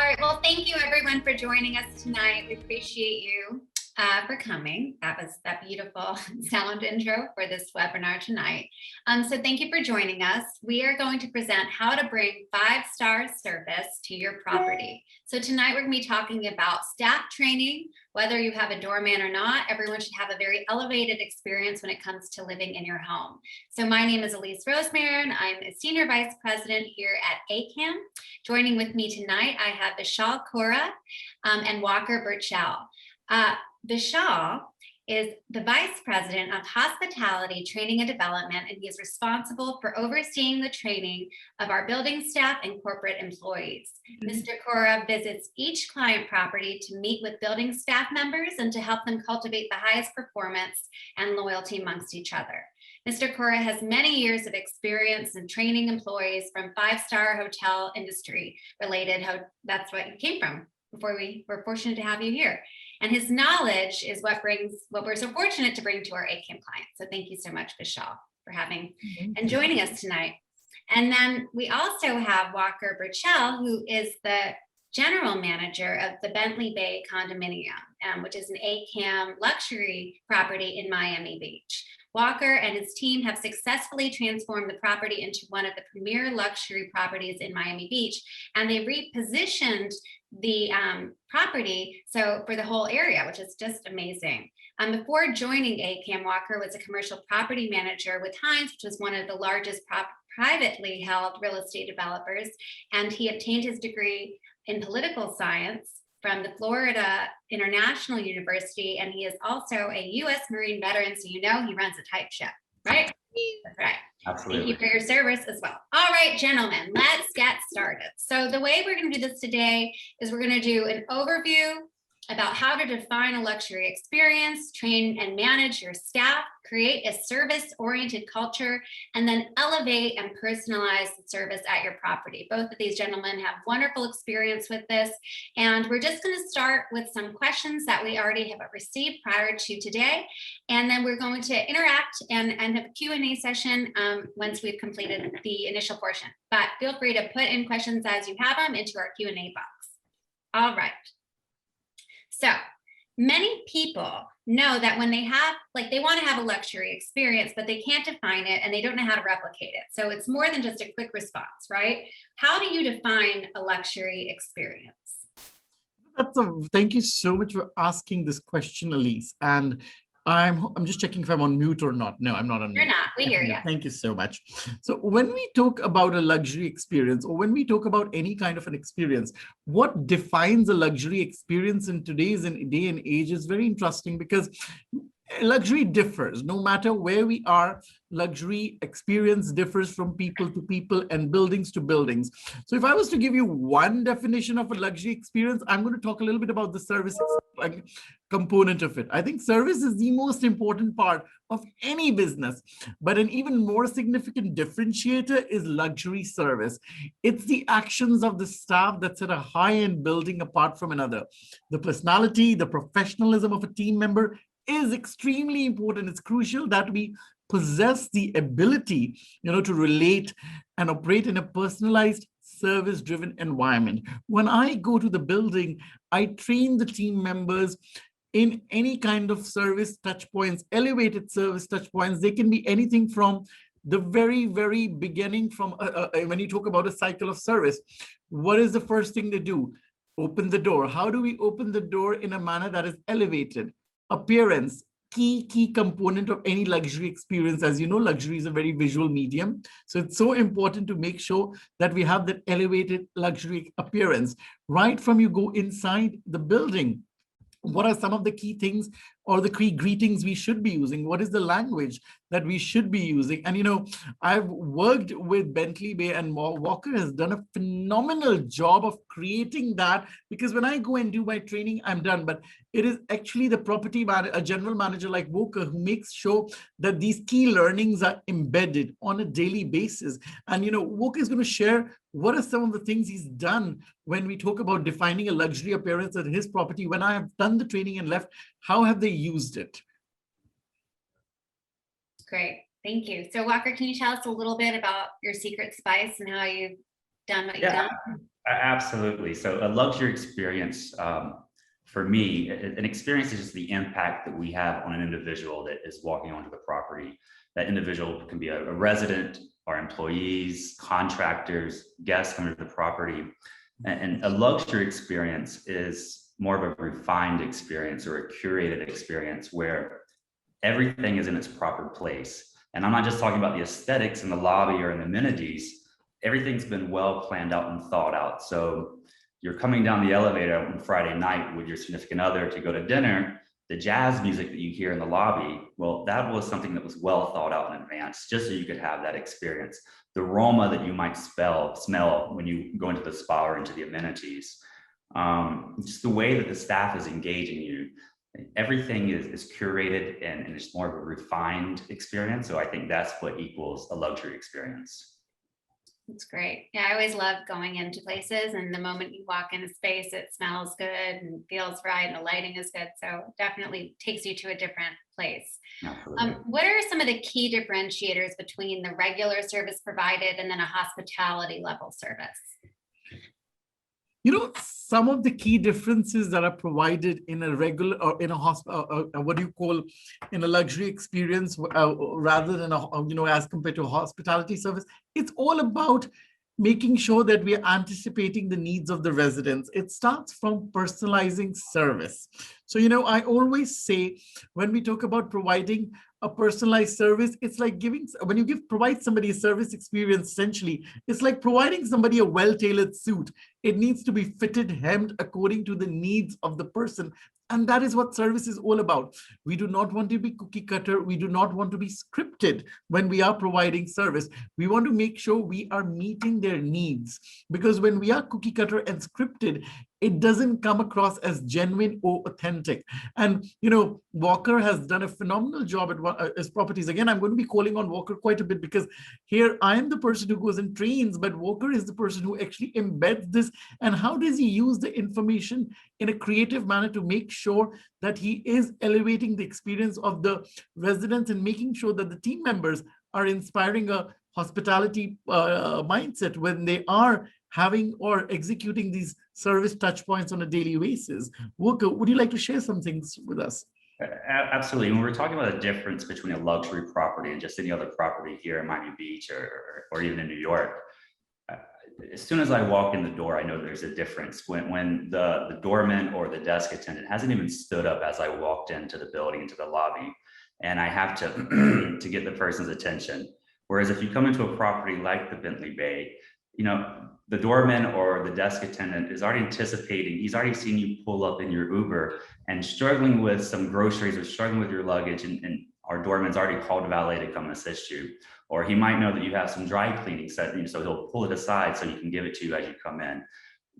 All right, well, thank you everyone for joining us tonight. We appreciate you for coming. That was that beautiful sound intro for this webinar tonight. So thank you for joining us. We are going to present how to bring 5-star service to your property. So tonight we're going to be talking about staff training. Whether you have a doorman or not, everyone should have a very elevated experience when it comes to living in your home. So my name is Elise Rosemary, and I'm a Senior Vice President here at AKAM. Joining with me tonight, I have Vishal Kaura and Walker Burchell. Vishal is the Vice President of Hospitality, Training and Development, and he is responsible for overseeing the training of our building staff and corporate employees. Mr. Kaura visits each client property to meet with building staff members and to help them cultivate the highest performance and loyalty amongst each other. Mr. Kaura has many years of experience in training employees from 5-star hotel industry related. That's what you came from before we were fortunate to have you here. And his knowledge is what we're so fortunate to bring to our AKAM clients. So thank you so much, Vishal, for having and joining us tonight. And then we also have Walker Burchell, who is the General Manager of the Bentley Bay Condominium, which is an AKAM luxury property in Miami Beach. Walker and his team have successfully transformed the property into one of the premier luxury properties in Miami Beach, and they repositioned the property for the whole area, which is just amazing. Before joining AKAM, Walker was a commercial property manager with Hines, which was one of the largest privately held real estate developers, and he obtained his degree in political science from the Florida International University, and he is also a U.S. Marine veteran, so you know he runs a tight ship, right? That's right. Absolutely. Thank you for your service as well. All right, gentlemen, let's get started. So the way we're going to do this today is we're going to do an overview about how to define a luxury experience, train and manage your staff, create a service-oriented culture, and then elevate and personalize the service at your property. Both of these gentlemen have wonderful experience with this, and we're just going to start with some questions that we already have received prior to today, and then we're going to interact and have a Q&A session once we've completed the initial portion. But feel free to put in questions as you have them into our Q&A box. All right. So many people know that when they have, they want to have a luxury experience, but they can't define it and they don't know how to replicate it. So it's more than just a quick response, right? How do you define a luxury experience? Thank you so much for asking this question, Elise. And I'm just checking if I'm on mute or not. No, I'm not on mute. You're not. We hear you. Thank you so much. So when we talk about a luxury experience, or when we talk about any kind of an experience, what defines a luxury experience in today's day and age is very interesting, because luxury differs. No matter where we are, luxury experience differs from people to people and buildings to buildings. So if I was to give you one definition of a luxury experience, I'm going to talk a little bit about the service component of it. I think service is the most important part of any business, but an even more significant differentiator is luxury service. It's the actions of the staff that set a high-end building apart from another. The personality, the professionalism of a team member is extremely important. It's crucial that we possess the ability, to relate and operate in a personalized, service-driven environment. When I go to the building, I train the team members in any kind of service touch points, elevated service touch points. They can be anything from the very, very beginning, from when you talk about a cycle of service. What is the first thing to do? Open the door. How do we open the door in a manner that is elevated? Appearance, key component of any luxury experience. As you know, luxury is a very visual medium. So it's so important to make sure that we have that elevated luxury appearance. Right from you go inside the building, what are some of the key things or the key greetings we should be using? What is the language that we should be using? And I've worked with Bentley Bay, and Walker has done a phenomenal job of creating that, because when I go and do my training, I'm done. But it is actually the property manager, a general manager like Walker, who makes sure that these key learnings are embedded on a daily basis. And Walker is going to share what are some of the things he's done when we talk about defining a luxury appearance at his property. When I have done the training and left, how have they used it? Great, thank you. So Walker, can you tell us a little bit about your secret spice and how you've done what you've done? Absolutely. So a luxury experience, for me, an experience is just the impact that we have on an individual that is walking onto the property. That individual can be a resident, our employees, contractors, guests coming to the property. And a luxury experience is more of a refined experience or a curated experience where everything is in its proper place. And I'm not just talking about the aesthetics in the lobby or in the amenities. Everything's been well planned out and thought out. So you're coming down the elevator on Friday night with your significant other to go to dinner, the jazz music that you hear in the lobby, well, that was something that was well thought out in advance, just so you could have that experience. The aroma that you might smell when you go into the spa or into the amenities, just the way that the staff is engaging you. Everything is curated and it's more of a refined experience. So I think that's what equals a luxury experience. That's great. Yeah, I always love going into places, and the moment you walk in a space, it smells good and feels right, and the lighting is good. So it definitely takes you to a different place. What are some of the key differentiators between the regular service provided and then a hospitality level service? You know, some of the key differences that are provided in a regular or in a what do you call in a luxury experience rather than as compared to a hospitality service, it's all about making sure that we are anticipating the needs of the residents. It starts from personalizing service. So, I always say when we talk about providing a personalized service, it's like when you provide somebody a service experience, essentially, it's like providing somebody a well-tailored suit. It needs to be fitted, hemmed according to the needs of the person. And that is what service is all about. We do not want to be cookie cutter. We do not want to be scripted when we are providing service. We want to make sure we are meeting their needs, because when we are cookie cutter and scripted, it doesn't come across as genuine or authentic. And, Walker has done a phenomenal job at his properties. Again, I'm going to be calling on Walker quite a bit because here I am the person who goes and trains, but Walker is the person who actually embeds this. And how does he use the information in a creative manner to make sure that he is elevating the experience of the residents and making sure that the team members are inspiring a hospitality mindset when they are having or executing these service touch points on a daily basis. Walker, would you like to share some things with us? Absolutely. When we're talking about the difference between a luxury property and just any other property here in Miami Beach or even in New York, as soon as I walk in the door, I know there's a difference. When the doorman or the desk attendant hasn't even stood up as I walked into the building, into the lobby, and I have to to get the person's attention. Whereas if you come into a property like the Bentley Bay, the doorman or the desk attendant is already anticipating, he's already seen you pull up in your Uber and struggling with some groceries or struggling with your luggage, and our doorman's already called a valet to come assist you. Or he might know that you have some dry cleaning set, so he'll pull it aside so he can give it to you as you come in.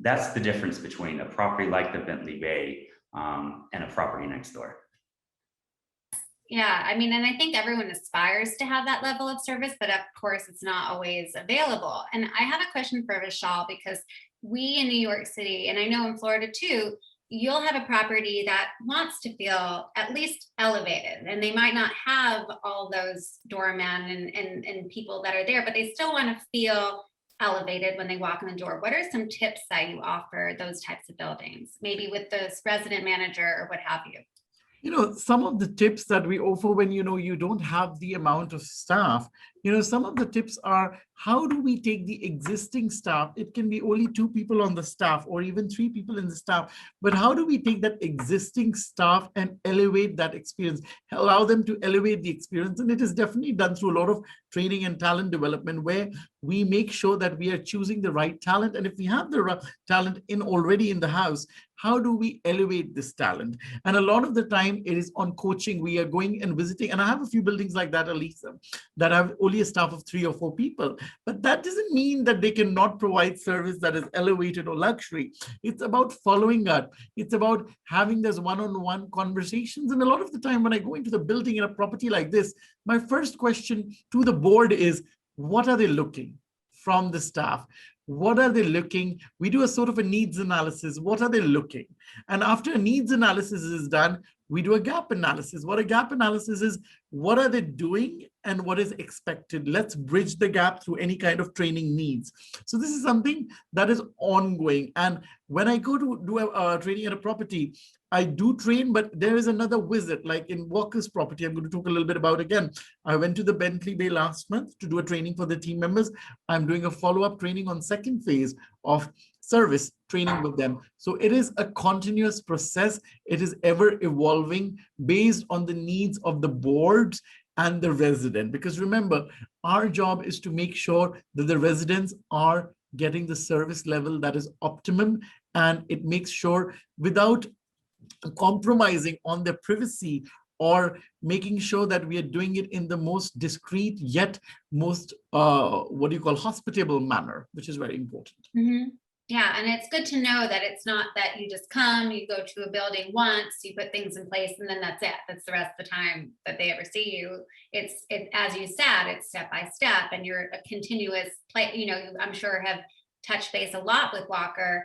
That's the difference between a property like the Bentley Bay and a property next door. Yeah, and I think everyone aspires to have that level of service, but of course it's not always available. And I have a question for Vishal, because we in New York City, and I know in Florida too, you'll have a property that wants to feel at least elevated, and they might not have all those doormen and people that are there, but they still want to feel elevated when they walk in the door. What are some tips that you offer those types of buildings, maybe with the resident manager or what have you? Some of the tips that we offer when, you don't have the amount of staff, some of the tips are, how do we take the existing staff? It can be only 2 people on the staff or even 3 people in the staff, but how do we take that existing staff and elevate that experience, allow them to elevate the experience? And it is definitely done through a lot of training and talent development, where we make sure that we are choosing the right talent. And if we have the right talent already in the house, how do we elevate this talent? And a lot of the time it is on coaching. We are going and visiting, and I have a few buildings like that, Elisa, that have only a staff of 3 or 4 people. But that doesn't mean that they cannot provide service that is elevated or luxury. It's about following up. It's about having those one-on-one conversations. And a lot of the time when I go into the building in a property like this, my first question to the board is, what are they looking from the staff? What are they looking? We do a sort of a needs analysis. What are they looking? And after a needs analysis is done, we do a gap analysis. What a gap analysis is, what are they doing and what is expected? Let's bridge the gap through any kind of training needs. So this is something that is ongoing. And when I go to do a training at a property, I do train, but there is another visit, like in Walker's property, I'm going to talk a little bit about again. I went to the Bentley Bay last month to do a training for the team members. I'm doing a follow-up training on second phase of service training with them. So it is a continuous process. It is ever evolving based on the needs of the boards and the resident. Because remember, our job is to make sure that the residents are getting the service level that is optimum, and it makes sure without compromising on their privacy or making sure that we are doing it in the most discreet yet most hospitable manner, which is very important. Yeah, and it's good to know that it's not that you just come, you go to a building once, you put things in place, and then that's it. That's the rest of the time that they ever see you. It's as you said, it's step by step, and you're a continuous play. You I'm sure have touched base a lot with Walker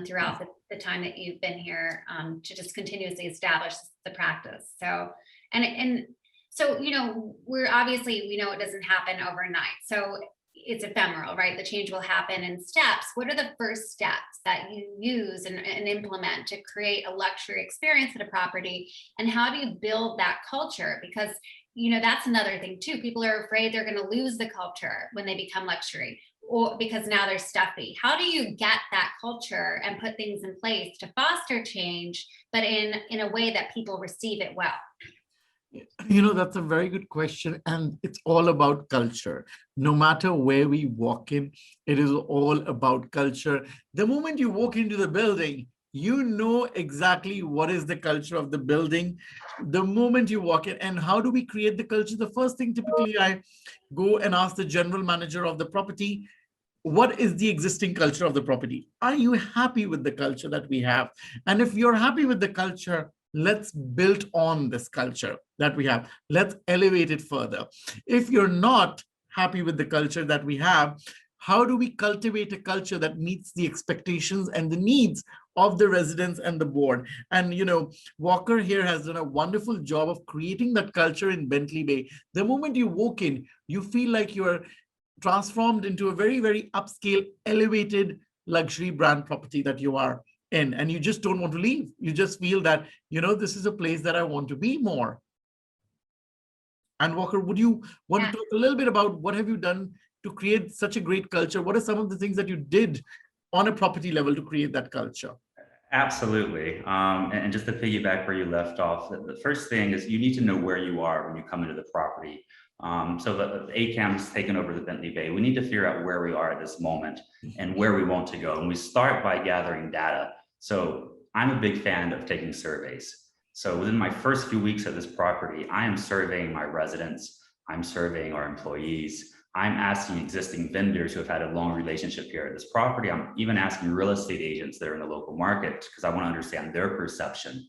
throughout the time that you've been here to just continuously establish the practice. So, and so, we're obviously, we know it doesn't happen overnight. So it's ephemeral, right? The change will happen in steps. What are the first steps that you use and implement to create a luxury experience at a property? And how do you build that culture? Because, that's another thing too. People are afraid they're going to lose the culture when they become luxury, or because now they're stuffy. How do you get that culture and put things in place to foster change, but in a way that people receive it well? That's a very good question. And it's all about culture. No matter where we walk in, it is all about culture. The moment you walk into the building, you know exactly what is the culture of the building the moment you walk in. And how do we create the culture? The first thing, typically, I go and ask the general manager of the property, what is the existing culture of the property? Are you happy with the culture that we have? And if you're happy with the culture, let's build on this culture that we have. Let's elevate it further. If you're not happy with the culture that we have, how do we cultivate a culture that meets the expectations and the needs of the residents and the board? And, Walker here has done a wonderful job of creating that culture in Bentley Bay. The moment you walk in, you feel like you're transformed into a very, very upscale, elevated luxury brand property that you are in, and you just don't want to leave. You just feel that, this is a place that I want to be more. And Walker, would you want to talk a little bit about what have you done to create such a great culture? What are some of the things that you did on a property level to create that culture? Absolutely. And just to piggyback where you left off, the first thing is you need to know where you are when you come into the property. So the AKAM's taken over the Bentley Bay. We need to figure out where we are at this moment and where we want to go. And we start by gathering data. So I'm a big fan of taking surveys. So within my first few weeks at this property, I am surveying my residents. I'm surveying our employees. I'm asking existing vendors who have had a long relationship here at this property. I'm even asking real estate agents that are in the local market because I want to understand their perception.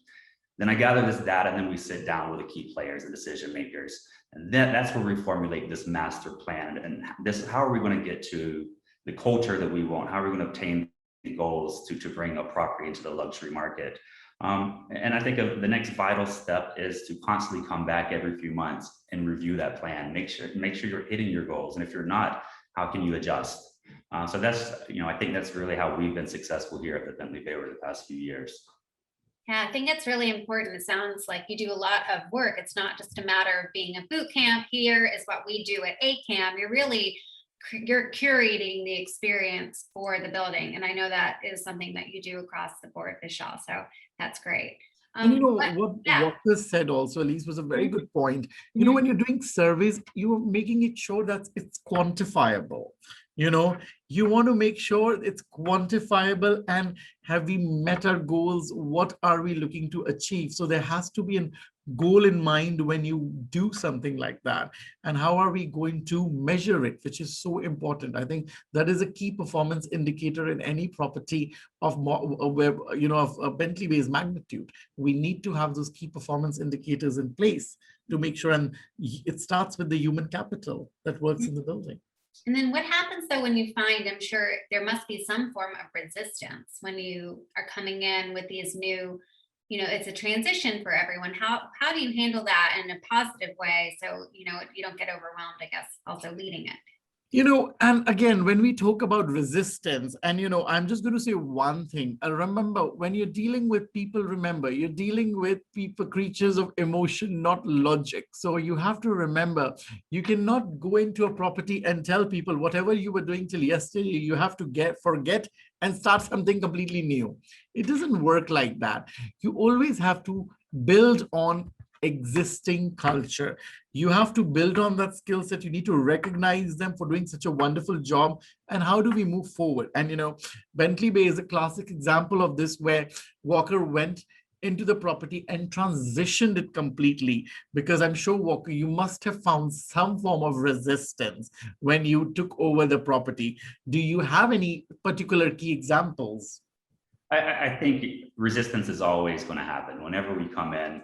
Then I gather this data, and then we sit down with the key players and decision makers. And then that's where we formulate this master plan. And this, how are we going to get to the culture that we want? How are we going to obtain the goals to bring a property into the luxury market? And I think the next vital step is to constantly come back every few months and review that plan. Make sure you're hitting your goals. And if you're not, how can you adjust? So that's, I think that's really how we've been successful here at the Bentley Bay over the past few years. Yeah, I think it's really important. It sounds like you do a lot of work. It's not just a matter of being a boot camp. Here is what we do at AKAM. You're curating the experience for the building. And I know that is something that you do across the board, Vishal. So that's great. And what Walker said also, Elise, was a very good point. When you're doing surveys, you're making it sure that it's quantifiable. You want to make sure it's quantifiable, and have we met our goals? What are we looking to achieve? So there has to be a goal in mind when you do something like that. And how are we going to measure it, which is so important. I think that is a key performance indicator in any property of Bentley Bay's magnitude. We need to have those key performance indicators in place to make sure, and it starts with the human capital that works in the building. And then what happens though when you find, I'm sure there must be some form of resistance when you are coming in with these new it's a transition for everyone. How do you handle that in a positive way? So, you don't get overwhelmed, I guess, also leading it. And again, when we talk about resistance, and I'm just going to say one thing. Remember, when you're dealing with people, remember, you're dealing with people, creatures of emotion, not logic. So you have to remember, you cannot go into a property and tell people whatever you were doing till yesterday, you have to forget and start something completely new. It doesn't work like that. You always have to build on existing culture. You have to build on that skill set. You need to recognize them for doing such a wonderful job. And how do we move forward? And Bentley Bay is a classic example of this, where Walker went into the property and transitioned it completely, because I'm sure, Walker, you must have found some form of resistance when you took over the property. Do you have any particular key examples? I think resistance is always going to happen whenever we come in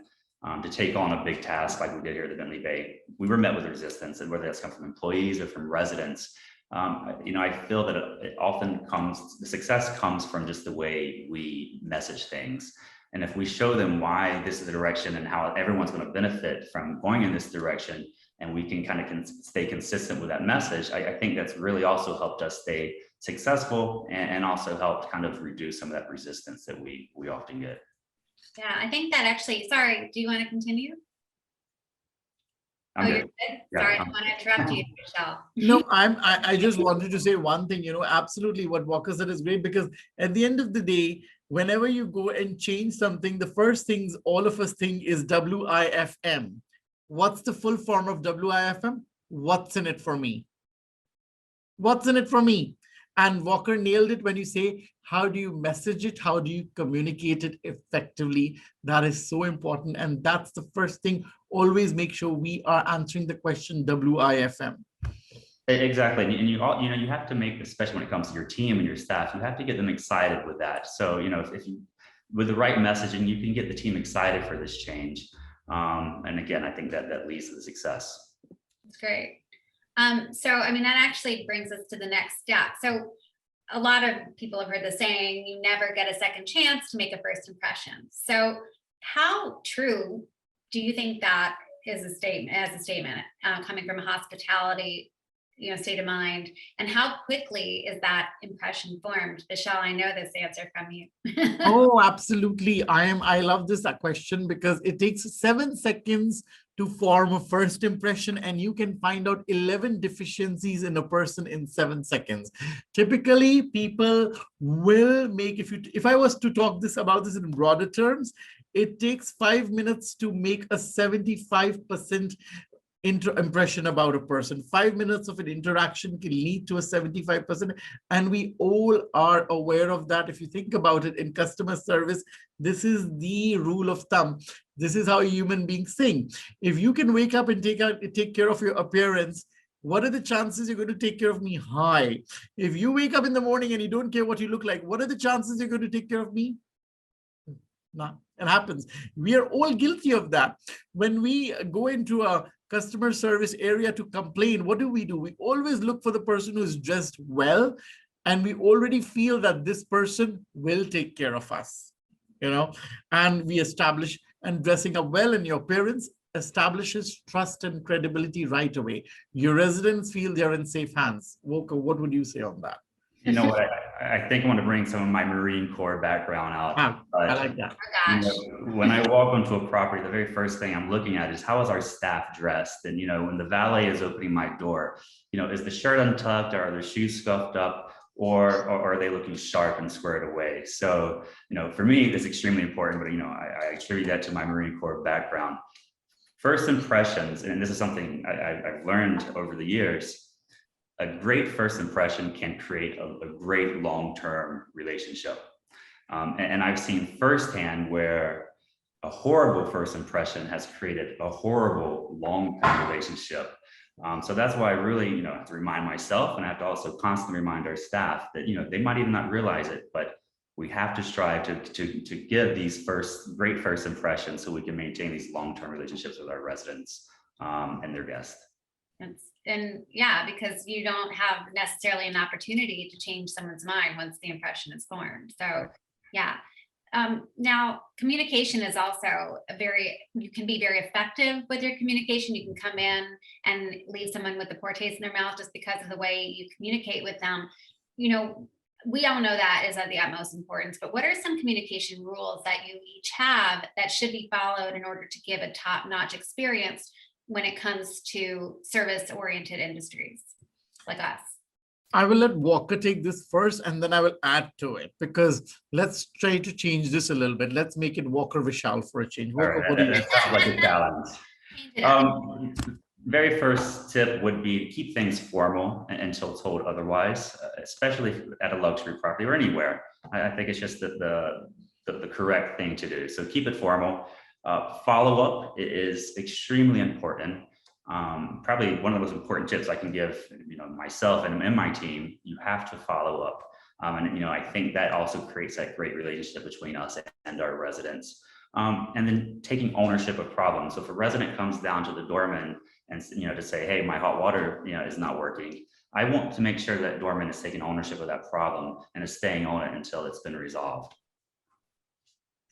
to take on a big task like we did here at the Bentley Bay. We were met with resistance, and whether that's come from employees or from residents, I feel that the success comes from just the way we message things. And if we show them why this is the direction and how everyone's going to benefit from going in this direction, and we can kind of stay consistent with that message, I think that's really also helped us stay successful and also helped kind of reduce some of that resistance that we often get. Yeah, I think that actually, sorry, do you want to continue? You're good. Yeah, sorry, I don't want to interrupt you, Michelle. No, I just wanted to say one thing, absolutely what Walker said is great, because at the end of the day, whenever you go and change something, the first things all of us think is WIFM. What's the full form of WIFM? What's in it for me? What's in it for me? And Walker nailed it when you say, how do you message it? How do you communicate it effectively? That is so important. And that's the first thing. Always make sure we are answering the question WIFM. Exactly. And you have to make, especially when it comes to your team and your staff, you have to get them excited with that. So, if you, with the right messaging, you can get the team excited for this change. And again, I think that leads to the success. That's great. So, that actually brings us to the next step. So a lot of people have heard the saying, you never get a second chance to make a first impression. So how true do you think that is a statement coming from a hospitality state of mind, and how quickly is that impression formed? Michelle, I know this answer from you. Oh, absolutely. I love this question, because it takes 7 seconds to form a first impression, and you can find out 11 deficiencies in a person in 7 seconds. Typically, people will make, if I was to talk about this in broader terms, it takes 5 minutes to make a 75% impression about a person. 5 minutes of an interaction can lead to a 75%. And we all are aware of that. If you think about it, in customer service, this is the rule of thumb. This is how human beings think. If you can wake up and take care of your appearance, what are the chances you're going to take care of me? High. If you wake up in the morning and you don't care what you look like, what are the chances you're going to take care of me? No, it happens. We are all guilty of that. When we go into a customer service area to complain, what do? We always look for the person who's dressed well, and we already feel that this person will take care of us, and we establish, and dressing up well in your appearance establishes trust and credibility right away. Your residents feel they're in safe hands. Walker, what would you say on that? You know what? I think I want to bring some of my Marine Corps background out. I like that. When I walk onto a property, the very first thing I'm looking at is, how is our staff dressed? And when the valet is opening my door, is the shirt untucked, or are their shoes scuffed up, or are they looking sharp and squared away? So, for me, that's extremely important. But I attribute that to my Marine Corps background. First impressions, and this is something I've learned over the years. A great first impression can create a great long-term relationship. And I've seen firsthand where a horrible first impression has created a horrible long-term relationship. So that's why I really, have to remind myself, and I have to also constantly remind our staff that, they might even not realize it, but we have to strive to give these great first impressions so we can maintain these long-term relationships with our residents and their guests. And yeah, because you don't have necessarily an opportunity to change someone's mind once the impression is formed. So yeah. Now, communication is also you can be very effective with your communication. You can come in and leave someone with a poor taste in their mouth just because of the way you communicate with them. We all know that is of the utmost importance, but what are some communication rules that you each have that should be followed in order to give a top-notch experience when it comes to service-oriented industries like us? I will let Walker take this first, and then I will add to it, because let's try to change this a little bit. Let's make it Walker Vishal for a change. Walker, All what right, do you that sounds like a challenge. Very first tip would be to keep things formal until told otherwise, especially at a luxury property or anywhere. I think it's just the correct thing to do. So keep it formal. Follow up is extremely important. Probably one of the most important tips I can give, myself and my team. You have to follow up, and I think that also creates that great relationship between us and our residents. And then taking ownership of problems. So if a resident comes down to the doorman and to say, hey, my hot water is not working, I want to make sure that doorman is taking ownership of that problem and is staying on it until it's been resolved.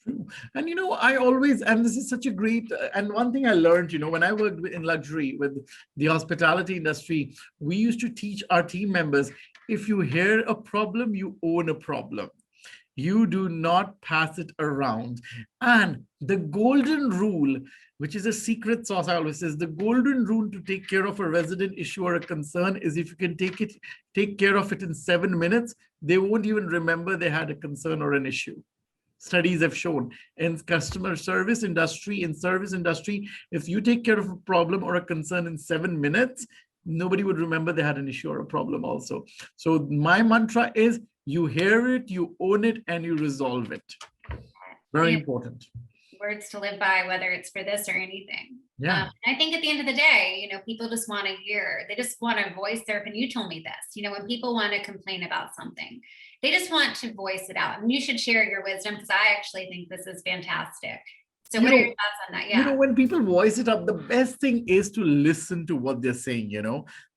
True. And I always, and this is such a great, and one thing I learned, when I worked in luxury with the hospitality industry, we used to teach our team members, if you hear a problem, you own a problem. You do not pass it around. And the golden rule, which is a secret sauce, I always say, the golden rule to take care of a resident issue or a concern is if you can take care of it in 7 minutes, they won't even remember they had a concern or an issue. Studies have shown in customer service industry, if you take care of a problem or a concern in 7 minutes, nobody would remember they had an issue or a problem also. So my mantra is, you hear it, you own it, and you resolve it. Very important. Words to live by, whether it's for this or anything. Yeah. I think at the end of the day, people just want to hear, they just want to voice their opinion. You told me this, when people want to complain about something, they just want to voice it out. And you should share your wisdom, because I actually think this is fantastic. So what are your thoughts on that? Yeah. When people voice it up, the best thing is to listen to what they're saying,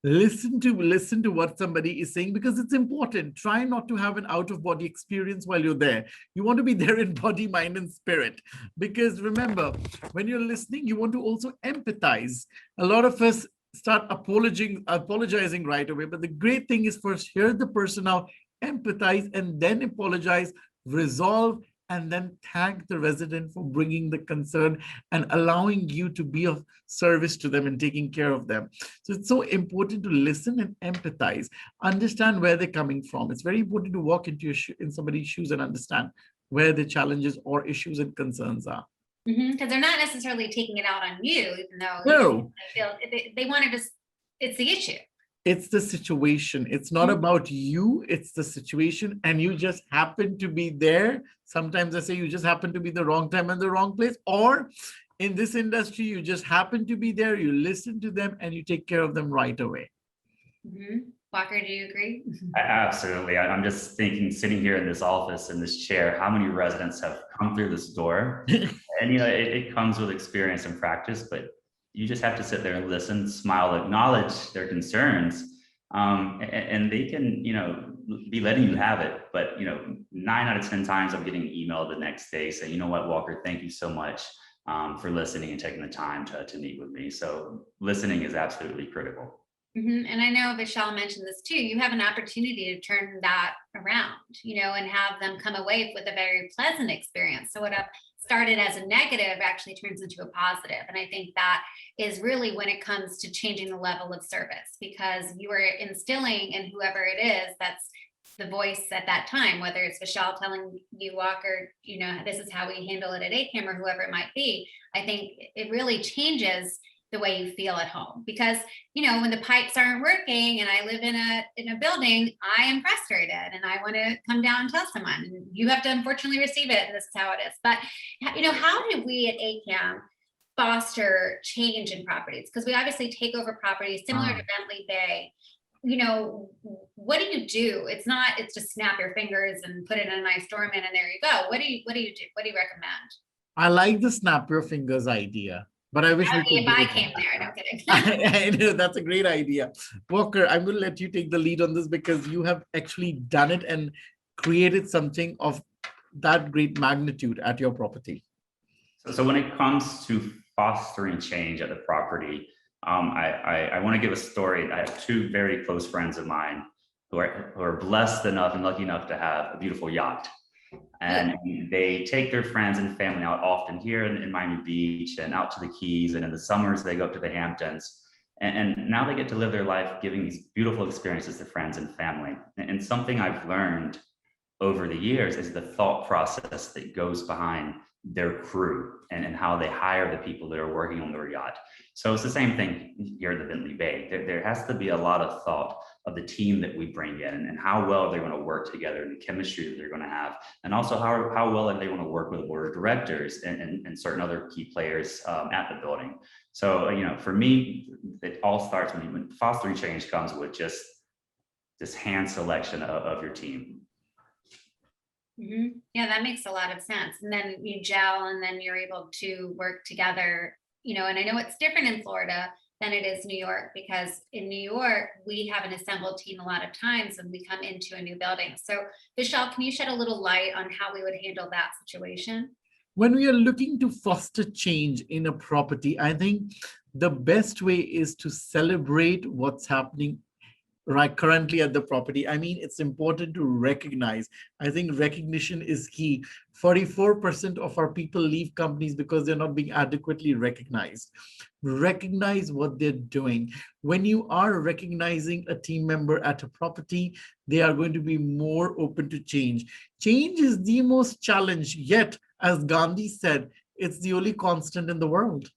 listen to what somebody is saying, because it's important. Try not to have an out-of-body experience while you're there. You want to be there in body, mind, and spirit. Because remember, when you're listening, you want to also empathize. A lot of us start apologizing right away. But the great thing is first hear the person out, empathize, and then apologize, resolve, and then thank the resident for bringing the concern and allowing you to be of service to them and taking care of them. So it's so important to listen and empathize, understand where they're coming from. It's very important to walk into in somebody's shoes and understand where the challenges or issues and concerns are. Because they're not necessarily taking it out on you, even though no. they want to just, it's the issue. It's the situation. It's not about you, it's the situation, and you just happen to be there. Sometimes I say you just happen to be the wrong time and the wrong place, or in this industry, you just happen to be there, you listen to them, and you take care of them right away. Walker, do you agree? Absolutely. I'm just thinking, sitting here in this office, in this chair, how many residents have come through this door? And it comes with experience and practice, but you just have to sit there and listen, smile, acknowledge their concerns, and they can, be letting you have it. But 9 out of 10 times, I'm getting an email the next day saying, you know what, Walker, thank you so much for listening and taking the time to meet with me. So listening is absolutely critical. And I know Vishal mentioned this too. You have an opportunity to turn that around, and have them come away with a very pleasant experience. So what started as a negative actually turns into a positive. And I think that is really when it comes to changing the level of service, because you are instilling in whoever it is that's the voice at that time, whether it's Vishal telling you, Walker, this is how we handle it at AKAM, or whoever it might be. I think it really changes the way you feel at home, because when the pipes aren't working and I live in a building, I am frustrated and I want to come down and tell someone, and you have to unfortunately receive it, and this is how it is. But how do we at AKAM foster change in properties? Because we obviously take over properties similar to Bentley Bay. What do you do? It's just snap your fingers and put it in a nice doorman and there you go. What do you do? What do you recommend? I like the snap your fingers idea. But I wish we could. If I came there, no kidding. I know, that's a great idea. Walker, I'm going to let you take the lead on this, because you have actually done it and created something of that great magnitude at your property? So when it comes to fostering change at the property, I want to give a story. I have two very close friends of mine who are blessed enough and lucky enough to have a beautiful yacht. And they take their friends and family out often here in Miami Beach and out to the Keys. And in the summers, they go up to the Hamptons. And now they get to live their life giving these beautiful experiences to friends and family. And something I've learned over the years is the thought process that goes behind their crew and how they hire the people that are working on their yacht. So it's the same thing here at the Bentley Bay. There has to be a lot of thought of the team that we bring in and how well they're going to work together and the chemistry that they're going to have. And also how well are they going to work with the board of directors and certain other key players at the building. So, for me, it all starts when fostering change comes with just this hand selection of your team. Mm-hmm. Yeah, that makes a lot of sense. And then you gel and then you're able to work together, and I know it's different in Florida than it is New York, because in New York, we have an assembled team a lot of times when we come into a new building. So Vishal, can you shed a little light on how we would handle that situation? When we are looking to foster change in a property, I think the best way is to celebrate what's happening right currently at the property. I mean, it's important to recognize. I think recognition is key. 44% of our people leave companies because they're not being adequately recognized. Recognize what they're doing. When you are recognizing a team member at a property, they are going to be more open to change. Change is the most challenge, yet, as Gandhi said, it's the only constant in the world.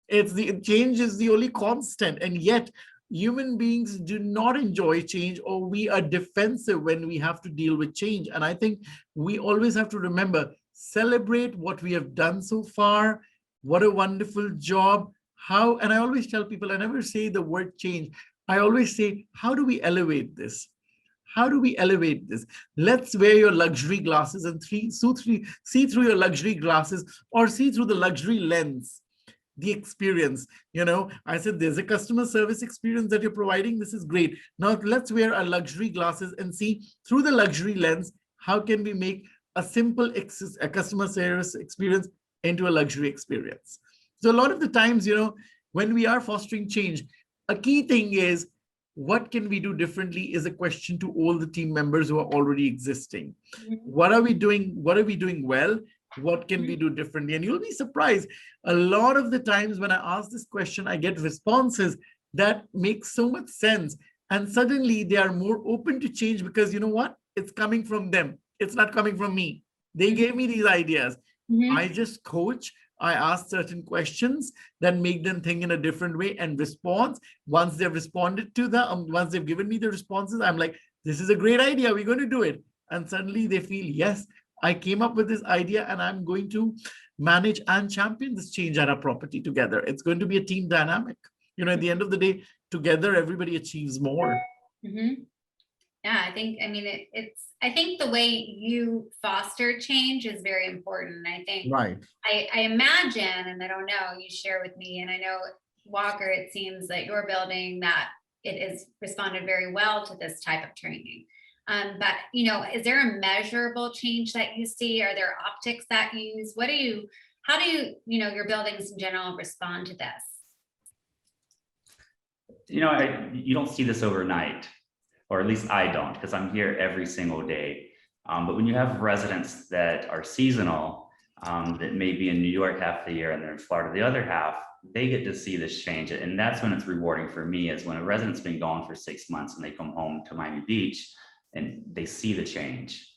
Change is the only constant, and yet human beings do not enjoy change, or we are defensive when we have to deal with change. And I think we always have to remember, celebrate what we have done so far. What a wonderful job. And I always tell people, I never say the word change. I always say, how do we elevate this? How do we elevate this? Let's wear your luxury glasses and see through your luxury glasses, or see through the luxury lens. The experience, I said, there's a customer service experience that you're providing. This is great. Now let's wear our luxury glasses and see through the luxury lens, how can we make a simple a customer service experience into a luxury experience? So a lot of the times, when we are fostering change, a key thing is, what can we do differently is a question to all the team members who are already existing. What are we doing? What are we doing well? What can we do differently? And you'll be surprised. A lot of the times when I ask this question, I get responses that make so much sense. And suddenly they are more open to change because you know what? It's coming from them. It's not coming from me. They gave me these ideas. I just coach. I ask certain questions that make them think in a different way and respond. Once they've responded to them, once they've given me the responses, I'm like, this is a great idea. We're going to do it. And suddenly they feel, yes, I came up with this idea and I'm going to manage and champion this change at our property together. It's going to be a team dynamic. At the end of the day, together, everybody achieves more. Yeah, I think the way you foster change is very important. I think, right. I imagine, and I don't know, you share with me, and I know, Walker, it seems that your building, that it has responded very well to this type of training. But, is there a measurable change that you see? Are there optics that you use? How do your buildings in general respond to this? You don't see this overnight, or at least I don't, because I'm here every single day. But when you have residents that are seasonal, that may be in New York half the year and they're in Florida the other half, they get to see this change. And that's when it's rewarding for me, is when a resident's been gone for 6 months and they come home to Miami Beach and they see the change.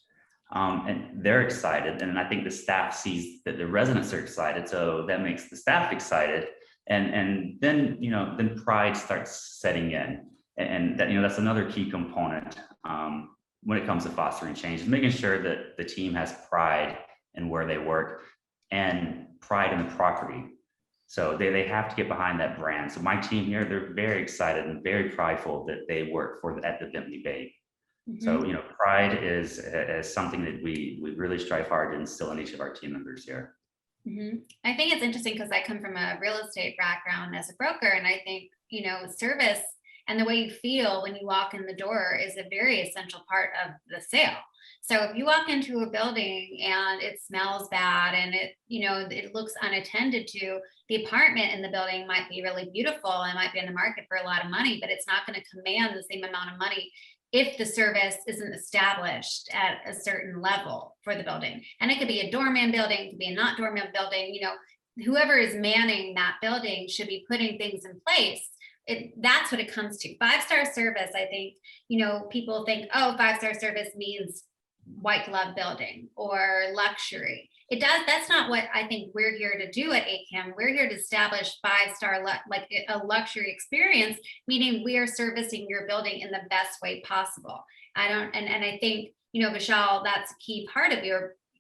And they're excited. And I think the staff sees that the residents are excited. So that makes the staff excited. And then pride starts setting in. And that, that's another key component when it comes to fostering change, is making sure that the team has pride in where they work and pride in the property. So they have to get behind that brand. So my team here, they're very excited and very prideful that they work at the Bentley Bay. So, pride is something that we really strive hard to instill in each of our team members here. I think it's interesting because I come from a real estate background as a broker, and I think, service And the way you feel when you walk in the door is a very essential part of the sale. So if you walk into a building and it smells bad and it looks unattended to, the apartment in the building might be really beautiful and might be in the market for a lot of money, but it's not going to command the same amount of money if the service isn't established at a certain level for the building. And it could be a doorman building, it could be a not doorman building, whoever is manning that building should be putting things in place. That's what it comes to. 5-star service, I think, people think, oh, 5-star service means white glove building or luxury. It does. That's not what I think we're here to do at AKAM. We're here to establish 5-star, like a luxury experience, meaning we are servicing your building in the best way possible. And I think, Vishal, that's a key part of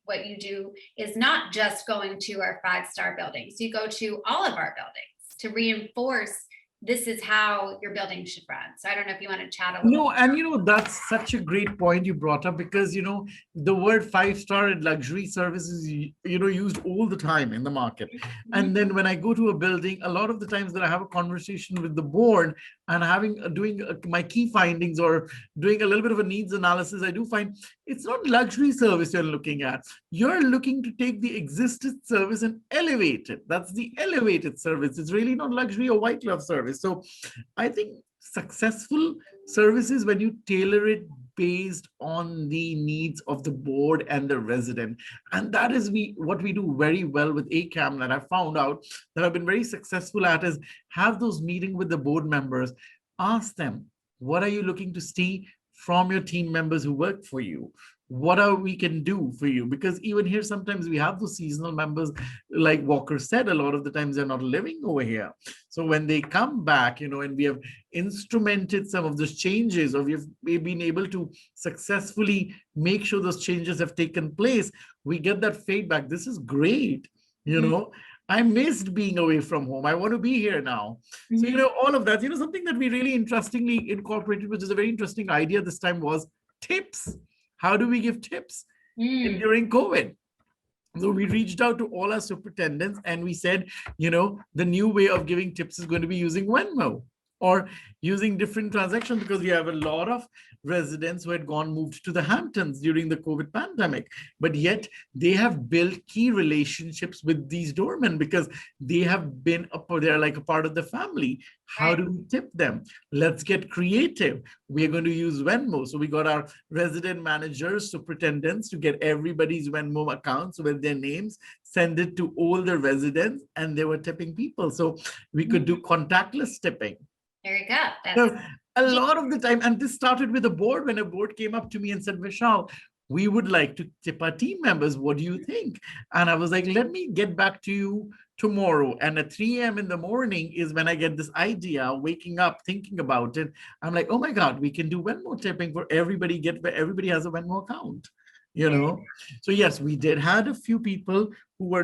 what you do is not just going to our 5-star buildings. You go to all of our buildings to reinforce this is how your building should run. So I don't know if you want to chat a little. No, and that's such a great point you brought up, because the word 5-star and luxury services used all the time in the market. Mm-hmm. And then when I go to a building, a lot of the times that I have a conversation with the board and doing my key findings or doing a little bit of a needs analysis, I do find it's not luxury service you're looking at. You're looking to take the existing service and elevate it. That's the elevated service. It's really not luxury or white glove service. So I think successful services, when you tailor it based on the needs of the board and the resident, and that is what we do very well with AKAM, that I found out that I've been very successful at, is have those meetings with the board members. Ask them, what are you looking to see from your team members who work for you? What we can do for you? Because even here, sometimes we have those seasonal members, like Walker said, a lot of the times they're not living over here. So when they come back, and we have instrumented some of those changes, or we've been able to successfully make sure those changes have taken place, we get that feedback. This is great. I missed being away from home. I want to be here now. Mm-hmm. So, all of that, something that we really interestingly incorporated, which is a very interesting idea this time, was tips. How do we give tips during COVID? So we reached out to all our superintendents and we said, the new way of giving tips is going to be using Venmo or using different transactions, because we have a lot of residents who had moved to the Hamptons during the COVID pandemic, but yet they have built key relationships with these doormen because they have been they're like a part of the family. How do we tip them? Let's get creative. We're going to use Venmo. So we got our resident managers, superintendents, to get everybody's Venmo accounts with their names, send it to all the residents, and they were tipping people. So we could do contactless tipping. There you go. So a lot of the time, and this started with a board, when a board came up to me and said, Vishal, we would like to tip our team members. What do you think? And I was like, let me get back to you tomorrow. And at 3 a.m. in the morning is when I get this idea, waking up, thinking about it. I'm like, oh my God, we can do Venmo tipping for everybody, where everybody has a Venmo account. So yes, we did had a few people who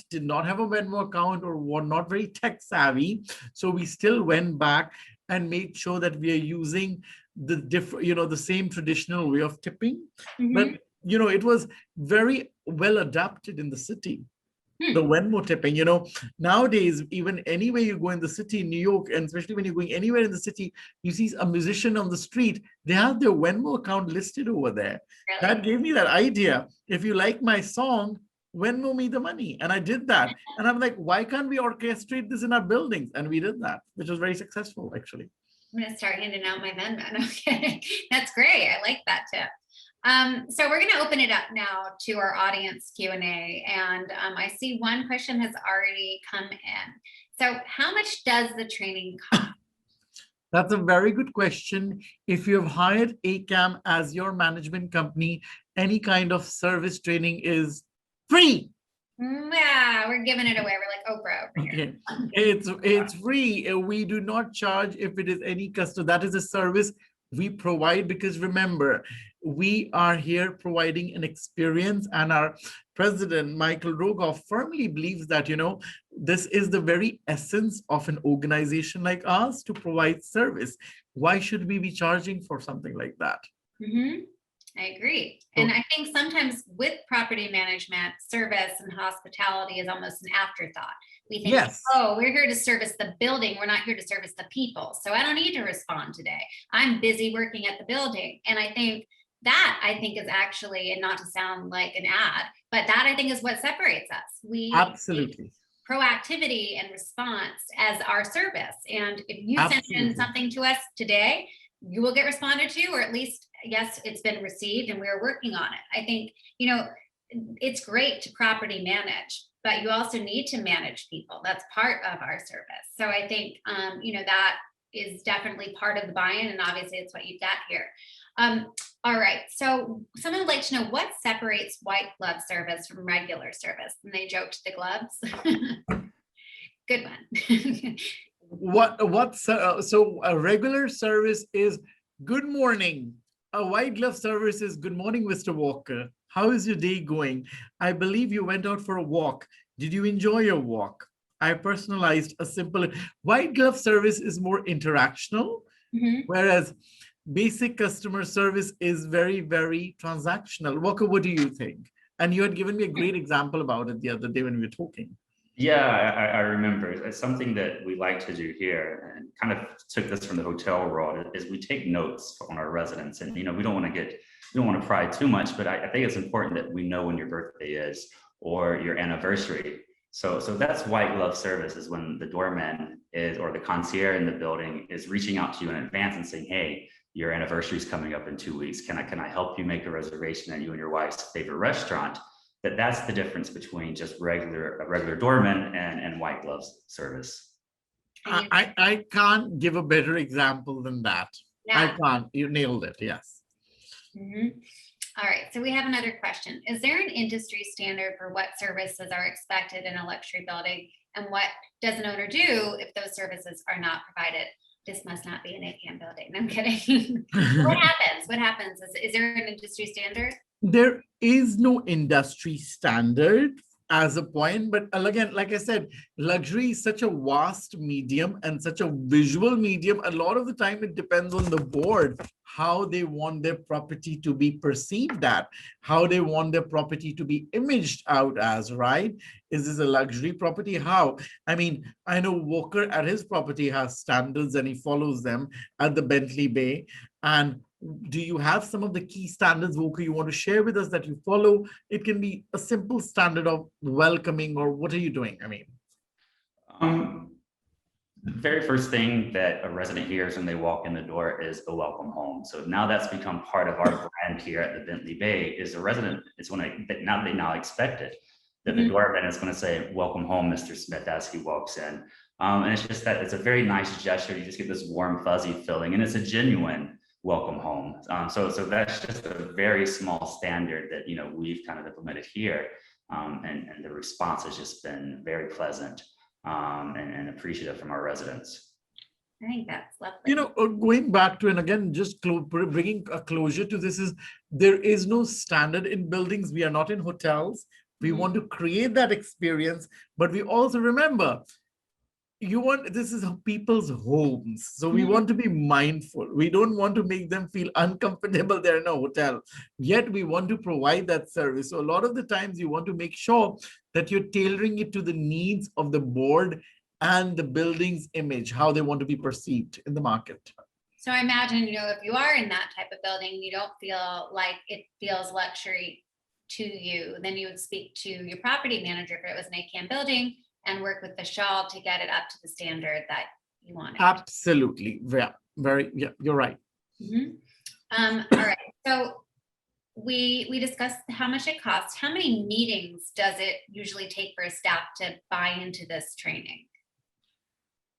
did not have a Venmo account or were not very tech savvy. So we still went back and made sure that we are using the same traditional way of tipping. Mm-hmm. But it was very well adapted in the city. The Venmo tipping, nowadays, even anywhere you go in the city, in New York, and especially when you're going anywhere in the city, you see a musician on the street, they have their Venmo account listed over there. Really? That gave me that idea. If you like my song, Venmo me the money. And I did that. And I'm like, why can't we orchestrate this in our buildings? And we did that, which was very successful, actually. I'm going to start handing out my Venmo. Okay, that's great. I like that tip. So we're going to open it up now to our audience Q&A, and I see one question has already come in. So how much does the training cost? That's a very good question. If you've hired AKAM as your management company, any kind of service training is free. Yeah, we're giving it away. We're like Oprah over here. Okay. It's free. We do not charge if it is any customer. That is a service we provide, because remember, we are here providing an experience, and our president, Michael Rogoff, firmly believes that, this is the very essence of an organization like ours, to provide service. Why should we be charging for something like that? Mm-hmm. I agree. And I think sometimes with property management, service and hospitality is almost an afterthought. We think, Yes. oh, we're here to service the building. We're not here to service the people. So I don't need to respond today. I'm busy working at the building. And I think is actually, and not to sound like an ad, but that I think is what separates us. We Absolutely. proactivity and response as our service. And if you send in Absolutely. something to us today, you will get responded to, or at least, yes, it's been received and we're working on it. I think, it's great to property manage, but you also need to manage people. That's part of our service. So I think, that is definitely part of the buy-in, and obviously it's what you've got here. All right, so someone would like to know what separates white glove service from regular service, and they joked the gloves. Good one. So a regular service is good morning. A white glove service is good morning, Mr. Walker. How is your day going? I believe you went out for a walk. Did you enjoy your walk? I personalized a simple white glove service is more interactional, whereas basic customer service is very, very transactional. Walker, what do you think? And you had given me a great example about it the other day when we were talking. Yeah, I remember. It's something that we like to do here, and kind of took this from the hotel world, is we take notes on our residents. And, we don't want to pry too much, but I think it's important that we know when your birthday is or your anniversary. So that's white glove service, is when the doorman or the concierge in the building is reaching out to you in advance and saying, hey, your anniversary is coming up in 2 weeks. Can I help you make a reservation at you and your wife's favorite restaurant? That's the difference between just a regular doorman and white gloves service. I can't give a better example than that. Yeah. I can't. You nailed it. Yes. All right. So we have another question. Is there an industry standard for what services are expected in a luxury building, and what does an owner do if those services are not provided? This must not be an AKAM building. I'm kidding. What happens? What happens? Is there an industry standard? There is no industry standard as a point, but again, like I said, luxury is such a vast medium and such a visual medium. A lot of the time it depends on the board, how they want their property to be perceived at, how they want their property to be imaged out as, right? Is this a luxury property? How? I mean, I know Walker at his property has standards and he follows them at the Bentley Bay. And do you have some of the key standards, Walker, you want to share with us that you follow? It can be a simple standard of welcoming, or what are you doing? I mean, the very first thing that a resident hears when they walk in the door is a welcome home. So now that's become part of our brand here at the Bentley Bay. Is a resident is when they now expect it, that the doorman is going to say, welcome home, Mr. Smith, as he walks in. And it's just that it's a very nice gesture. You just get this warm, fuzzy feeling, and it's a genuine welcome home. So that's just a very small standard that we've kind of implemented here, and the response has just been very pleasant and appreciative from our residents. I think that's lovely. Going back to, and again, just bringing a closure to this, is there is no standard in buildings. We are not in hotels. We want to create that experience, but we also remember, this is people's homes. So we want to be mindful. We don't want to make them feel uncomfortable. They're in a hotel, yet we want to provide that service. So a lot of the times you want to make sure that you're tailoring it to the needs of the board and the building's image, how they want to be perceived in the market. So I imagine, if you are in that type of building, you don't feel like it feels luxury to you, then you would speak to your property manager if it was an AKAM building, and work with the shawl to get it up to the standard that you want. Absolutely. Yeah, you're right. All right. So we discussed how much it costs. How many meetings does it usually take for a staff to buy into this training?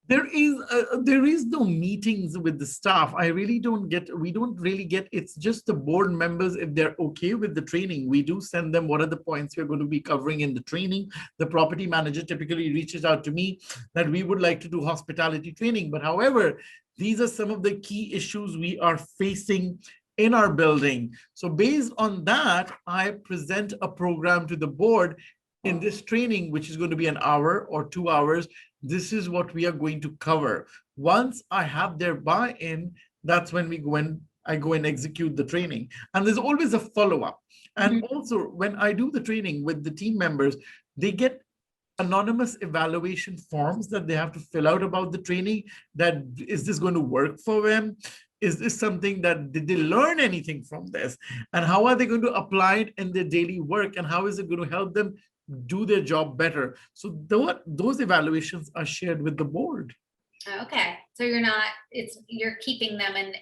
There is no meetings with the staff. We don't really get, it's just the board members, if they're okay with the training, we do send them what are the points we're going to be covering in the training. The property manager typically reaches out to me that we would like to do hospitality training. But however, these are some of the key issues we are facing in our building. So based on that, I present a program to the board in this training, which is going to be an hour or 2 hours. This is what we are going to cover. Once I have their buy-in, that's when I go and execute the training. And there's always a follow-up. And also when I do the training with the team members, they get anonymous evaluation forms that they have to fill out about the training. That is this going to work for them? Is this something that did they learn anything from this? And how are they going to apply it in their daily work? And how is it going to help them do their job better? So those evaluations are shared with the board. Okay, so you're keeping them and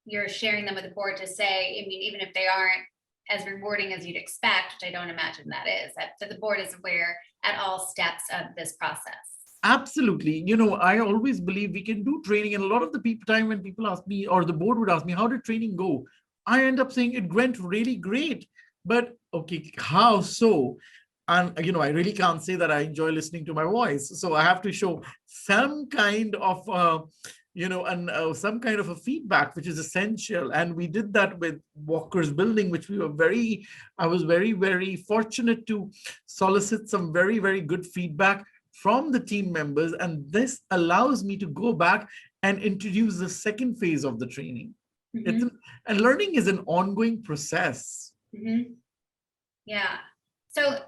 you're sharing them with the board to say, I mean, even if they aren't as rewarding as you'd expect, which I don't imagine that is, that the board is aware at all steps of this process. Absolutely. I always believe we can do training. And a lot of the time when people ask me, or the board would ask me, how did training go? I end up saying it went really great. But okay, how so? And I really can't say that I enjoy listening to my voice. So I have to show some kind of some kind of a feedback, which is essential. And we did that with Walker's building, which I was very, very fortunate to solicit some very, very good feedback from the team members. And this allows me to go back and introduce the second phase of the training. Mm-hmm. And learning is an ongoing process. Mm-hmm. Yeah. So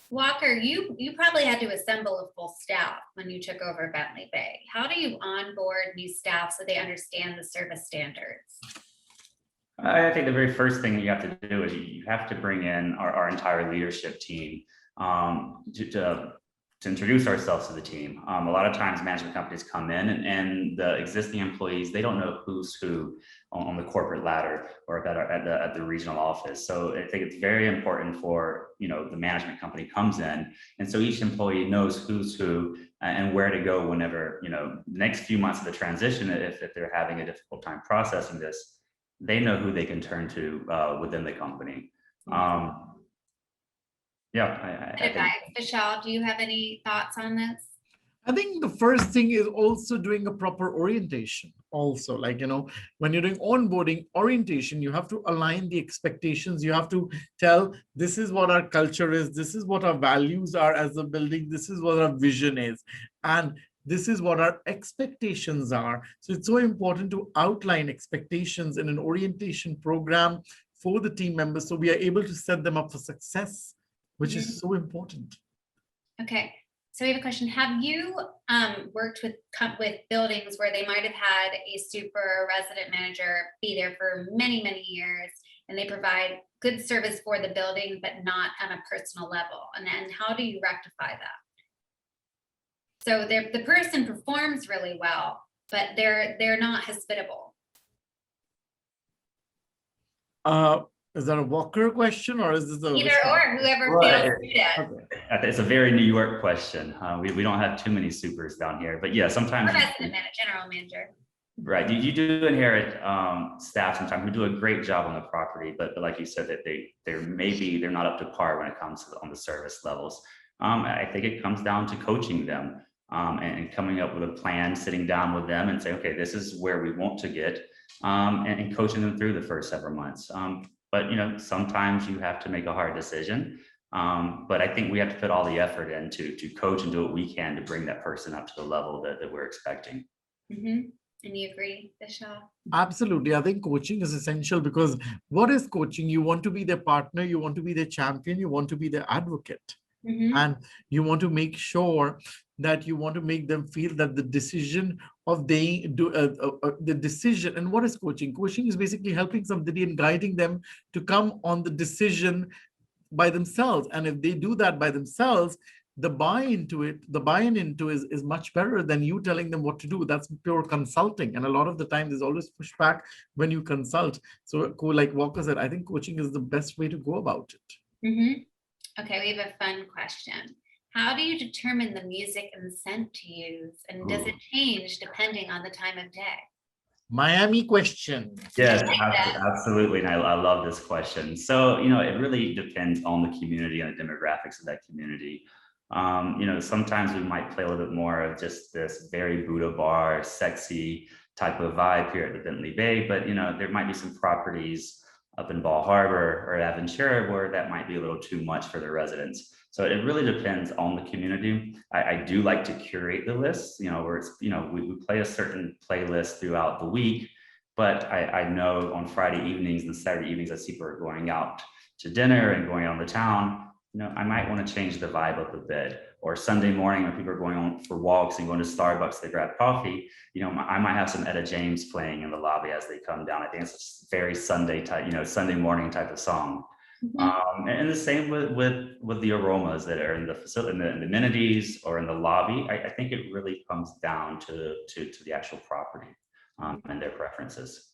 Walker, you probably had to assemble a full staff when you took over Bentley Bay. How do you onboard new staff so they understand the service standards? I think the very first thing you have to do is you have to bring in our entire leadership team to introduce ourselves to the team. A lot of times management companies come in and the existing employees, they don't know who's who on the corporate ladder or at the regional office. So I think it's very important for, the management company comes in. And so each employee knows who's who and where to go whenever, the next few months of the transition, if they're having a difficult time processing this, they know who they can turn to within the company. Vishal, do you have any thoughts on this? I think the first thing is also doing a proper orientation. Also, when you're doing onboarding orientation, you have to align the expectations. You have to tell, this is what our culture is. This is what our values are as a building. This is what our vision is. And this is what our expectations are. So it's so important to outline expectations in an orientation program for the team members so we are able to set them up for success, which is so important. Okay, so we have a question. Have you worked with buildings where they might have had a super or resident manager be there for many, many years, and they provide good service for the building, but not on a personal level? And then how do you rectify that? So the person performs really well, but they're not hospitable. Is that a Walker question, or is this either or, whoever feels it? It's a very New York question. We don't have too many supers down here, but yeah, sometimes. General manager. Right, you do inherit staff sometimes who do a great job on the property, but like you said, that they're not up to par when it comes to on the service levels. I think it comes down to coaching them and coming up with a plan, sitting down with them and say, okay, this is where we want to get, and coaching them through the first several months. But sometimes you have to make a hard decision. But I think we have to put all the effort in to coach and do what we can to bring that person up to the level that we're expecting. Mm-hmm. And you agree, Vishal? Absolutely. I think coaching is essential, because what is coaching? You want to be their partner, you want to be their champion, you want to be their advocate. Mm-hmm. And you want to make sure that you want to make them feel that the decision of the decision. And what is coaching? Coaching is basically helping somebody and guiding them to come on the decision by themselves. And if they do that by themselves, the buy-in into it is much better than you telling them what to do. That's pure consulting. And a lot of the time there's always pushback when you consult. So like Walker said, I think coaching is the best way to go about it. Mm-hmm. Okay, we have a fun question. How do you determine the music and scent to use? And does it change depending on the time of day? Miami question. Yes, absolutely. And I love this question. So, it really depends on the community and the demographics of that community. Sometimes we might play a little bit more of just this very Buddha bar, sexy type of vibe here at the Bentley Bay, but there might be some properties up in Ball Harbor or Aventura where that might be a little too much for the residents. So it really depends on the community. I do like to curate the list, where it's, we play a certain playlist throughout the week, but I know on Friday evenings and Saturday evenings as people are going out to dinner and going on the town, I might want to change the vibe up a bit. or Sunday morning when people are going on for walks and going to Starbucks to grab coffee, I might have some Etta James playing in the lobby as they come down. I think it's a very Sunday type, Sunday morning type of song. And the same with the aromas that are in the facility, in the amenities or in the lobby. I think it really comes down to the actual property and their preferences.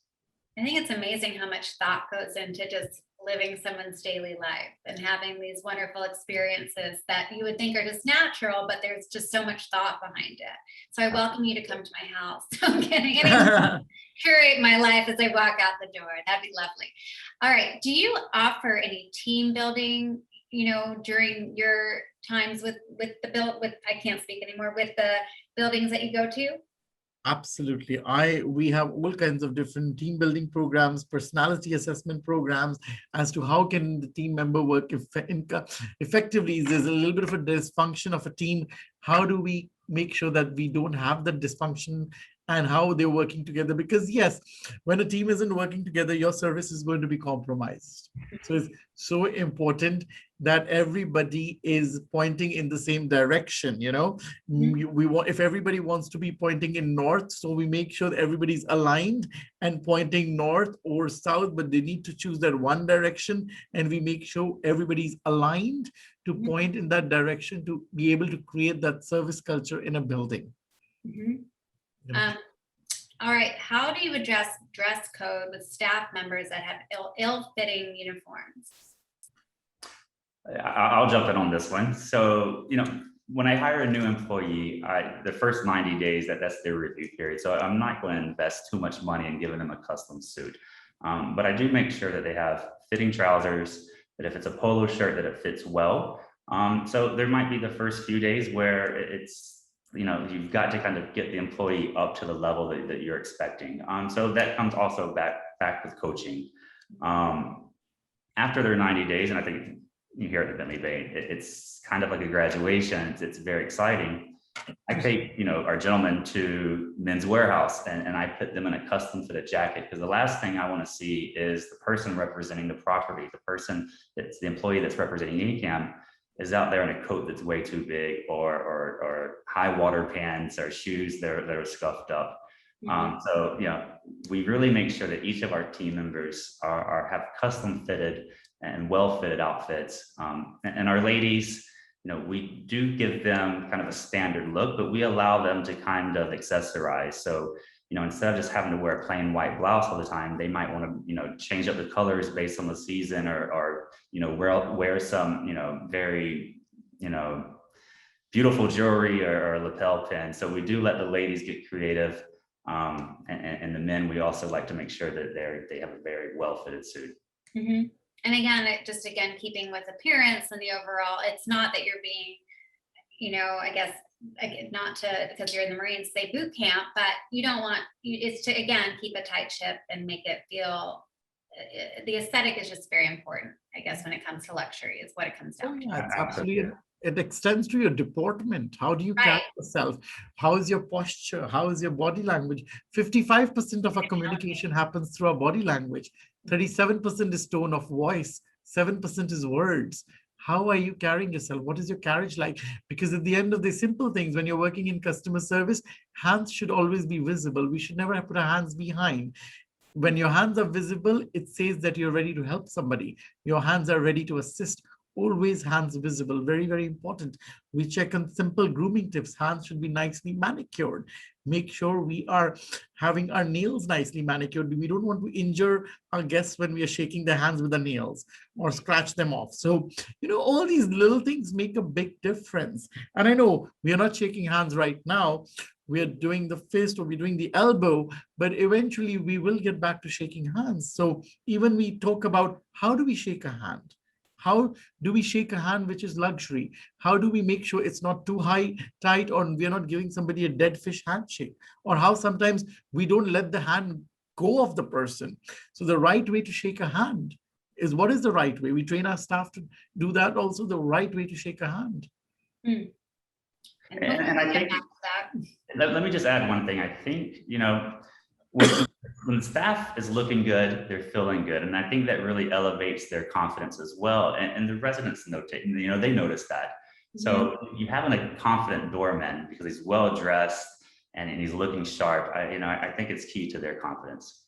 I think it's amazing how much thought goes into just living someone's daily life and having these wonderful experiences that you would think are just natural, but there's just so much thought behind it. So I welcome you to come to my house. I'm kidding. Curate my life as I walk out the door. That'd be lovely. All right. Do you offer any team building, during your times with I can't speak anymore, with the buildings that you go to? Absolutely. We have all kinds of different team building programs, personality assessment programs as to how can the team member work effectively. There's a little bit of a dysfunction of a team. How do we make sure that we don't have that dysfunction and how they're working together? Because yes, when a team isn't working together, your service is going to be compromised. So it's so important that everybody is pointing in the same direction. We want, if everybody wants to be pointing in north, so we make sure that everybody's aligned and pointing north or south, but they need to choose that one direction, and we make sure everybody's aligned to point in that direction to be able to create that service culture in a building. All right. How do you address dress code with staff members that have ill-fitting uniforms? I'll jump in on this one. So, when I hire a new employee, the first 90 days, that's their review period. So I'm not going to invest too much money in giving them a custom suit. But I do make sure that they have fitting trousers, that if it's a polo shirt, that it fits well. So there might be the first few days where it's, you've got to kind of get the employee up to the level that you're expecting. So that comes also back with coaching. After their 90 days, and I think you hear it at Bentley Bay, it's kind of like a graduation. It's very exciting. I take, our gentlemen to Men's Warehouse and I put them in a custom fitted jacket, because the last thing I want to see is the person representing the property, the person that's the employee that's representing AKAM is out there in a coat that's way too big, or high water pants, or shoes that are scuffed up. So we really make sure that each of our team members have custom fitted and well fitted outfits. And our ladies, we do give them kind of a standard look, but we allow them to kind of accessorize. So instead of just having to wear a plain white blouse all the time, they might want to change up the colors based on the season, or wear some very beautiful jewelry or a lapel pin. So we do let the ladies get creative, and the men, we also like to make sure that they have a very well fitted suit. And again, keeping with appearance and the overall, it's not that you're being, I guess, not to, because you're in the Marines, say boot camp, but you don't want, it's to, again, keep a tight ship and make it feel, the aesthetic is just very important, I guess, when it comes to luxury, is what it comes down to. It's absolutely, it extends to your deportment. How do you carry yourself? How is your posture? How is your body language? 55% of our communication happens through our body language. 37% is tone of voice. 7% is words. How are you carrying yourself? What is your carriage like? Because at the end of the simple things, when you're working in customer service, hands should always be visible. We should never have put our hands behind. When your hands are visible, it says that you're ready to help somebody. Your hands are ready to assist. Always hands visible. Very, very important. We check on simple grooming tips. Hands should be nicely manicured. Make sure we are having our nails nicely manicured. We don't want to injure our guests when we are shaking their hands with the nails or scratch them off. So, all these little things make a big difference. And I know we are not shaking hands right now. We are doing the fist, or we're doing the elbow, but eventually we will get back to shaking hands. So even we talk about how do we shake a hand? How do we shake a hand which is luxury? How do we make sure it's not too high, tight, or we're not giving somebody a dead fish handshake? Or how sometimes we don't let the hand go of the person. So the right way to shake a hand is, what is the right way? We train our staff to do that also, the right way to shake a hand. And I think, let me just add one thing. I think, when the staff is looking good, they're feeling good. And I think that really elevates their confidence as well. And the residents notate, they notice that. So you having a confident doorman because he's well dressed and he's looking sharp, I think it's key to their confidence.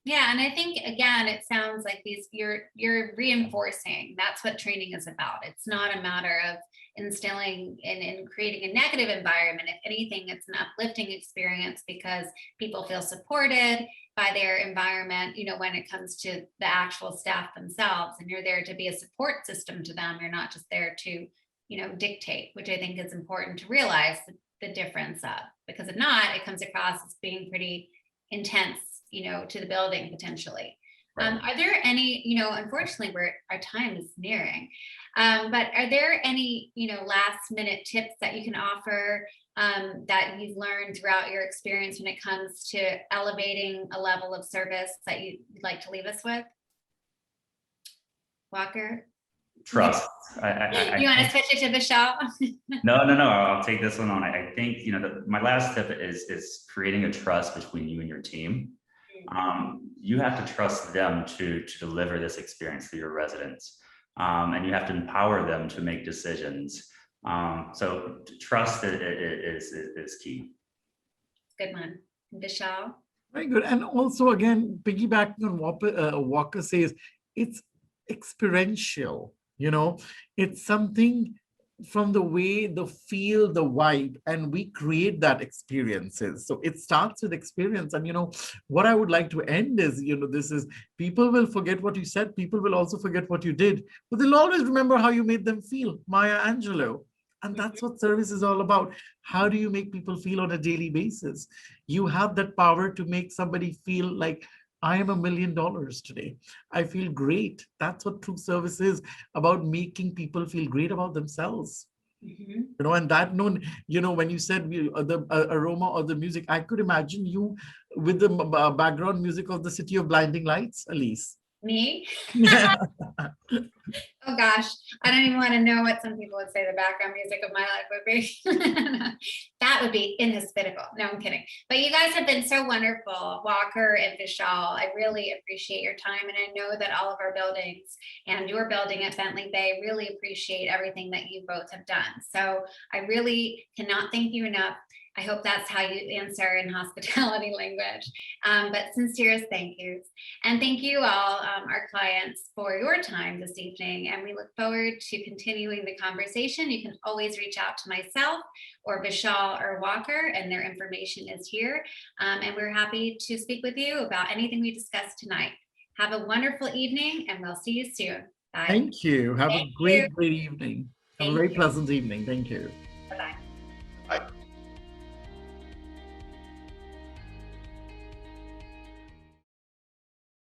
Yeah, and I think again, it sounds like you're reinforcing. That's what training is about. It's not a matter of instilling and creating a negative environment. If anything, it's an uplifting experience because people feel supported by their environment, when it comes to the actual staff themselves, and you're there to be a support system to them. You're not just there to, dictate, which I think is important to realize the difference of, because if not, it comes across as being pretty intense, to the building potentially. Right. Are there any, unfortunately, our time is nearing, but are there any, last minute tips that you can offer that you've learned throughout your experience when it comes to elevating a level of service that you'd like to leave us with? Walker? Trust. You want to switch it to Vishal? No. I'll take this one on. I think, my last tip is creating a trust between you and your team. You have to trust them to deliver this experience to your residents. And you have to empower them to make decisions. So trust is key. Good one. Vishal? Very good. And also, again, piggybacking on what Walker says, it's experiential, it's something from the way, the feel, the vibe, and we create that experiences. So it starts with experience. And what I would like to end is, this is, people will forget what you said, people will also forget what you did, but they'll always remember how you made them feel. Maya Angelou. And that's what service is all about. How do you make people feel on a daily basis? You have that power to make somebody feel like, I am $1 million today. I feel great. That's what true service is about, making people feel great about themselves. And that known, when you said the aroma or the music, I could imagine you with the background music of the City of Blinding Lights, Elise. Me? Yeah. Oh gosh, I don't even want to know what some people would say the background music of my life would be. That would be inhospitable. No, I'm kidding. But you guys have been so wonderful, Walker and Vishal. I really appreciate your time. And I know that all of our buildings and your building at Bentley Bay really appreciate everything that you both have done. So I really cannot thank you enough. I hope that's how you answer in hospitality language, but sincerest thank yous. And thank you all, our clients, for your time this evening. And we look forward to continuing the conversation. You can always reach out to myself or Vishal or Walker, and their information is here. And we're happy to speak with you about anything we discussed tonight. Have a wonderful evening, and we'll see you soon. Bye. Thank you. Have a great evening. Have a very pleasant evening. Thank you. Bye-bye. Bye.